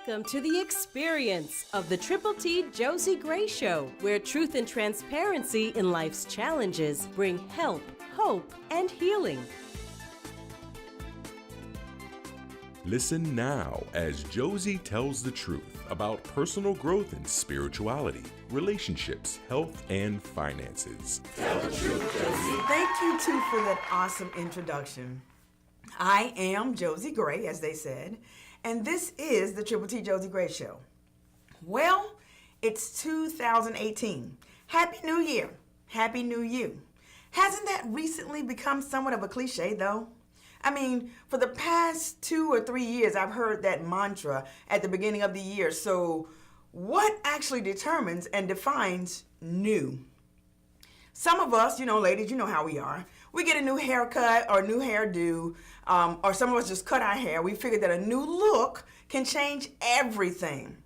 Welcome to the experience of the Triple T Josie Gray Show, where truth and transparency in life's challenges bring help, hope, and healing. Listen now as Josie tells the truth about personal growth and spirituality, relationships, health, and finances. Tell the truth, Josie. Thank you, too, for that awesome introduction. I am Josie Gray, as they said, and this is the Triple T Josie Gray Show. Well, it's 2018. Happy New Year. Happy New You. Hasn't that recently become somewhat of a cliche, though? I mean, for the past 2 or 3 years, I've heard that mantra at the beginning of the year. So what actually determines and defines new? Some of us, ladies, you know how we are. We get a new haircut or a new hairdo, or some of us just cut our hair. We figure that a new look can change everything.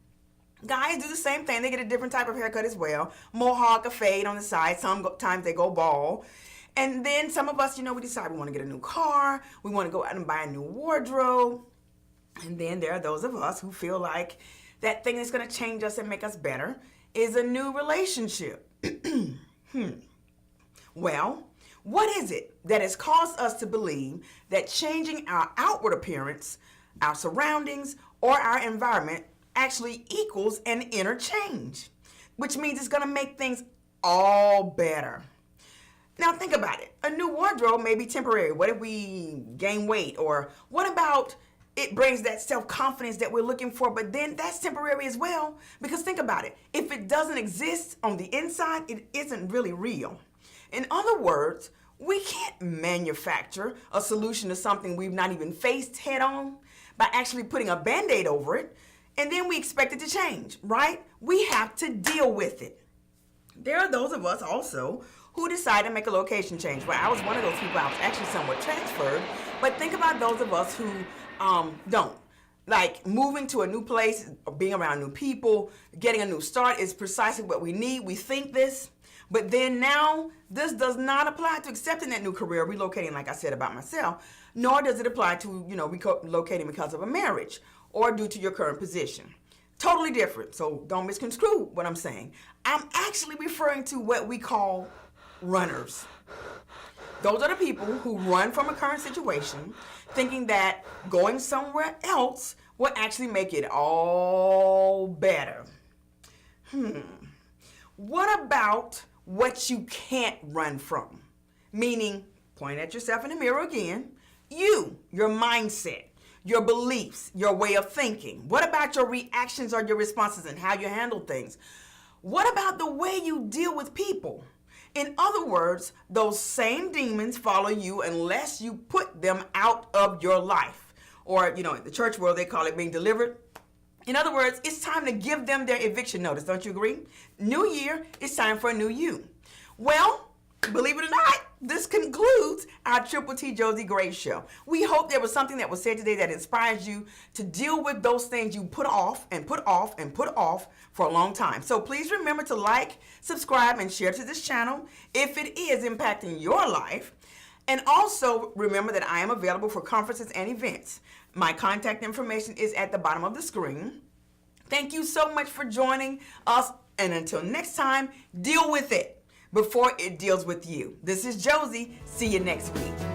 Guys do the same thing. They get a different type of haircut as well. Mohawk, a fade on the side. Sometimes they go bald. And then some of us, we decide we want to get a new car. We want to go out and buy a new wardrobe. And then there are those of us who feel like that thing that's going to change us and make us better is a new relationship. Well, what is it that has caused us to believe that changing our outward appearance, our surroundings, or our environment actually equals an inner change, which means it's going to make things all better? Now think about it. A new wardrobe may be temporary. What if we gain weight? Or what about it brings that self-confidence that we're looking for, but then that's temporary as well? Because think about it. If it doesn't exist on the inside, it isn't really real. In other words, we can't manufacture a solution to something we've not even faced head on by actually putting a Band-Aid over it, and then we expect it to change, right? We have to deal with it. There are those of us also who decide to make a location change. Well, I was one of those people. I was actually somewhat transferred, but think about those of us who don't. Like moving to a new place, being around new people, getting a new start is precisely what we need. We think this. But then now, this does not apply to accepting that new career, relocating, like I said about myself, nor does it apply to, relocating because of a marriage or due to your current position. Totally different, so don't misconstrue what I'm saying. I'm actually referring to what we call runners. Those are the people who run from a current situation, thinking that going somewhere else will actually make it all better. What about what you can't run from? Meaning, point at yourself in the mirror again. Your mindset, your beliefs, your way of thinking. What about your reactions or your responses and how you handle things? What about the way you deal with people? In other words, those same demons follow you unless you put them out of your life. Or, in the church world, they call it being delivered. In other words, it's time to give them their eviction notice. Don't you agree? New year, it's time for a new you. Well, believe it or not, this concludes our Triple T Josie Gray Show. We hope there was something that was said today that inspires you to deal with those things you put off and put off and put off for a long time. So please remember to like, subscribe, and share to this channel if it is impacting your life. And also remember that I am available for conferences and events. My contact information is at the bottom of the screen. Thank you so much for joining us. And until next time, deal with it before it deals with you. This is Josie. See you next week.